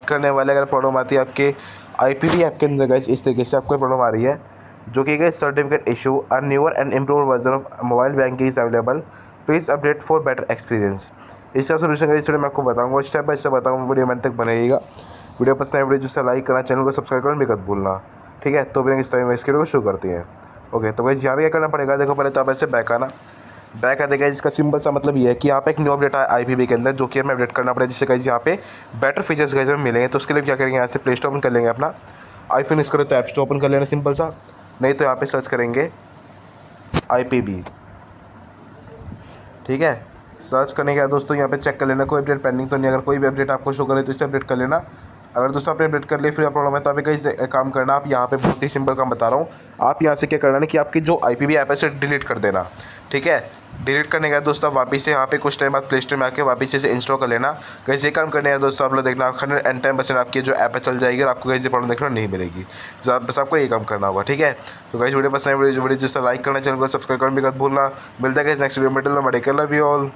करने वाले अगर प्रॉब्लम आती है आपके IPV ऐप के अंदर गाइस, इस तरीके से आपको प्रॉब्लम आ रही है जो कि guys certificate issue a newer and improve version of mobile banking is available, please update for better experience. इसका सोल्यूशन गाइस मैं आपको बताऊंगा, स्टेप बाय स्टेप बताऊंगा, वीडियो में तक बनेगा। वीडियो पसंद है वीडियो जिससे लाइक करना, चैनल को सब्सक्राइब करना भी मत भूलना, ठीक है। तो बिना इस टाइम इस वीडियो को शुरू करते हैं। ओके, तो गाइस यहाँ पे क्या करना पड़ेगा, देखो पहले तो आप ऐसे बैक आना। बैक आ देगा, इसका सिंपल सा मतलब ये है कि यहाँ पे एक न्यू अपडेट है IPV के अंदर जो कि हमें अपडेट करना पड़ेगा, जिससे गाइस यहाँ पे बेटर फीचर्स गाइस हमें मिलेंगे। तो उसके लिए क्या करेंगे, यहाँ से प्ले स्टोर ओपन कर लेंगे अपना आईफोन, यूज़ करो तो ऐप स्टोर ओपन कर लेना सिंपल सा, नहीं तो यहाँ पे सर्च करेंगे IPV, ठीक है। सर्च करने के बाद दोस्तों यहाँ पे चेक कर लेना कोई अपडेट पेंडिंग तो नहीं। अगर कोई भी अपडेट आपको शो करे तो इसे अपडेट कर लेना। अगर दूसरा अपडेट कर ले फिर प्रॉब्लम है तो अभी कहीं काम करना, आप यहाँ पे बहुत ही सिंपल काम बता रहा हूँ। आप यहाँ से क्या करना है कि आपकी जो IPV ऐप है इसे डिलीट कर देना, ठीक है। डिलीट करने के बाद दोस्तों वापस से यहाँ पे कुछ टाइम बाद प्ले स्टोर में आके वापस से इंस्टॉल कर लेना। कैसे काम करने हैं दोस्तों आप लोग देखना, 110% आपकी जो ऐप है चल जाएगी और आपको कैसे प्रॉब्लम देखना नहीं मिलेगी। तो बस आपको ये काम करना होगा, ठीक है। तो गाइस वीडियो पसंद है वीडियो जिससे लाइक करना, चैनल को सब्सक्राइब करना भी मत भूलना। मिलता है नेक्स्ट वीडियो में, लव यू ऑल।